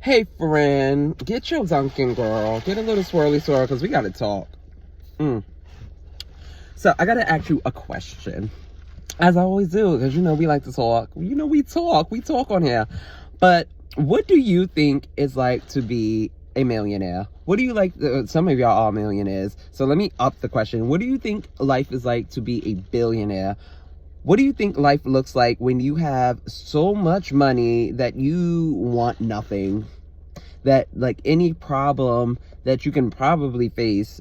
Hey, friend, get your Dunkin' girl. Get a little swirly swirl because we got to talk. So, I got to ask you a question. As I always do, because we like to talk. We talk on here. But what do you think it's like to be a millionaire? What do you like? Some of y'all are millionaires. So, let me up the question. What do you think life is like to be a billionaire? What do you think life looks like when you have so much money that you want nothing? That, like, any problem that you can probably think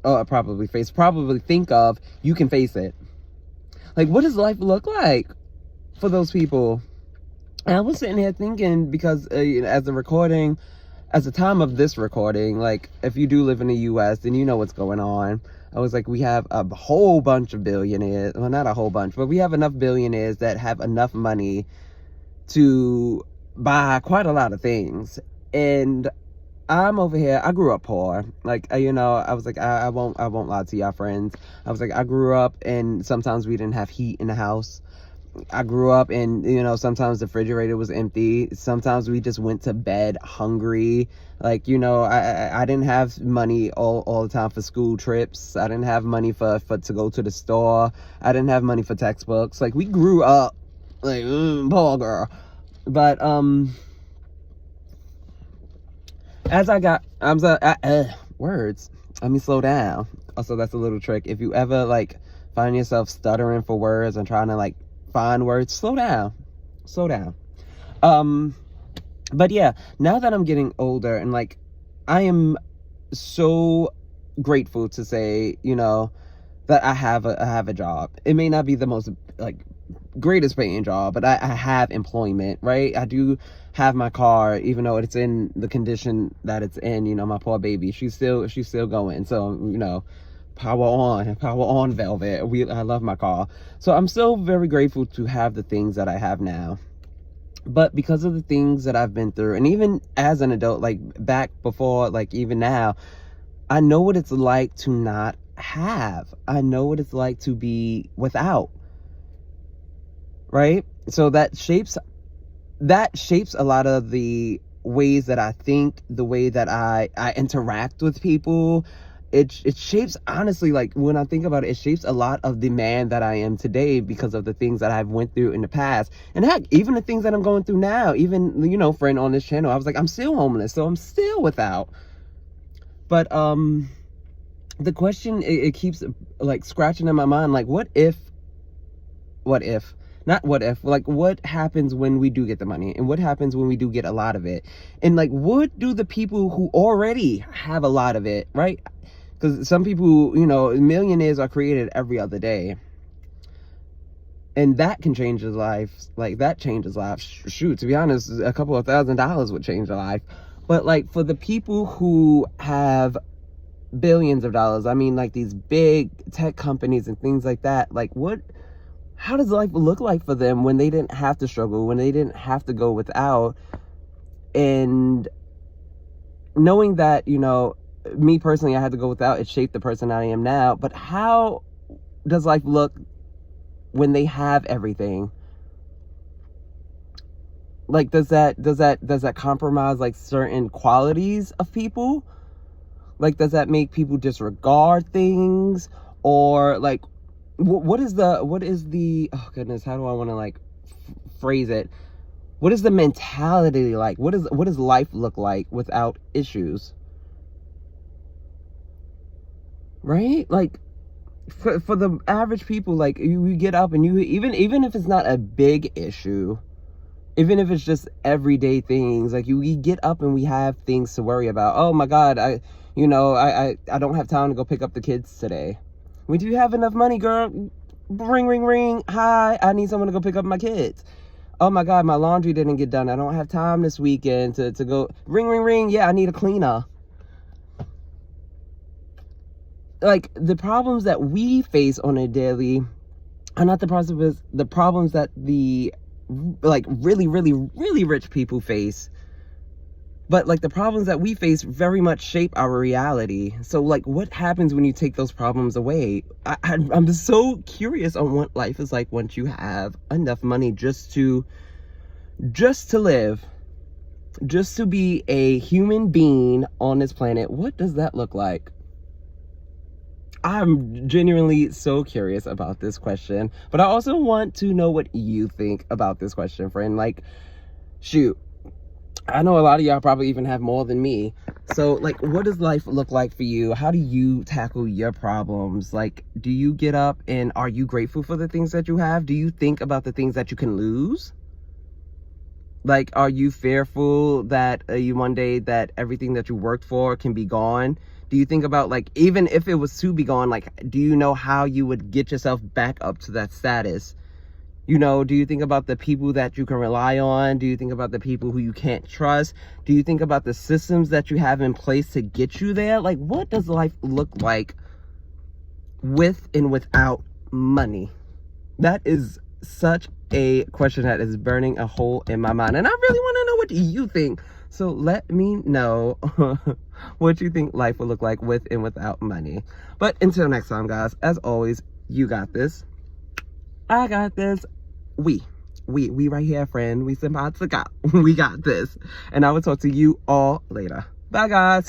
of, you can face it. Like, what does life look like for those people? And I was sitting here thinking, because as the time of this recording, like, if you do live in the U.S., then you know what's going on. I was like, we have a whole bunch of billionaires. Well, not a whole bunch, but we have enough billionaires that have enough money to buy quite a lot of things. And I'm over here. I grew up poor. Like, I was like, I won't lie to y'all friends. I was like, I grew up and sometimes we didn't have heat in the house. I grew up and, sometimes the refrigerator was empty. Sometimes we just went to bed hungry. Like, I didn't have money all the time for school trips. I didn't have money for to go to the store. I didn't have money for textbooks. Like, we grew up like, poor girl. But, words. Let me slow down. Also, that's a little trick. If you ever, like, find yourself stuttering for words and trying to, like, find words, slow down. But yeah, now that I'm getting older and, like, I am so grateful to say, that I have a job. It may not be the most, like, greatest paying job, but I have employment, right? I do have my car, even though it's in the condition that it's in. My poor baby, she's still going. So, power on, Velvet. I love my car. So I'm still very grateful to have the things that I have now. But because of the things that I've been through, and even as an adult, like back before, like even now, I know what it's like to not have. I know what it's like to be without. Right? So that shapes a lot of the ways that I think, the way that I interact with people. It shapes, honestly, like, when I think about it, it shapes a lot of the man that I am today because of the things that I've went through in the past. And heck, even the things that I'm going through now, even, friend on this channel, I was like, I'm still homeless, so I'm still without. But, the question, it keeps, like, scratching in my mind, like, what if, not what if, like, what happens when we do get the money? And what happens when we do get a lot of it? And, like, what do the people who already have a lot of it, right? Because some people, millionaires are created every other day. And that can change his life. Like, that changes lives. Shoot, to be honest, a couple of $1,000s would change a life. But, like, for the people who have billions of dollars, I mean, like, these big tech companies and things like that, like, how does life look like for them when they didn't have to struggle, when they didn't have to go without? And knowing that, me personally, I had to go without, it shaped the person I am now. But how does life look when they have everything? Like, does that compromise, like, certain qualities of people? Like, does that make people disregard things? Or, like, what is the oh goodness, how do I want to, like, phrase it? What is the mentality like? What does life look like without issues? Right? Like, for the average people, like, you get up and you, even if it's not a big issue, even if it's just everyday things, like, we get up and we have things to worry about. Oh my God, I don't have time to go pick up the kids today. When do you have enough money, girl? Ring, ring, ring. Hi, I need someone to go pick up my kids. Oh my God, my laundry didn't get done. I don't have time this weekend to go. Ring, ring, ring. Yeah, I need a cleaner. Like, the problems that we face on a daily are not the problems that the, like, really, really, really rich people face. But, like, the problems that we face very much shape our reality. So, like, what happens when you take those problems away? I'm just so curious on what life is like once you have enough money just to live. just to be a human being on this planet, what does that look like? I'm genuinely so curious about this question, but I also want to know what you think about this question, friend. Like, shoot, I know a lot of y'all probably even have more than me. So, like, what does life look like for you? How do you tackle your problems? Like, do you get up and are you grateful for the things that you have? Do you think about the things that you can lose? Like, are you fearful that one day that everything that you worked for can be gone? Do you think about, like, even if it was to be gone, like, do you know how you would get yourself back up to that status? You know, do you think about the people that you can rely on? Do you think about the people who you can't trust? Do you think about the systems that you have in place to get you there? Like, what does life look like with and without money? That is such a question that is burning a hole in my mind. And I really want to know, what do you think? So let me know what you think life will look like with and without money. But until next time, guys, as always, you got this. I got this. We right here, friend. We about to go. We got this. And I will talk to you all later. Bye, guys.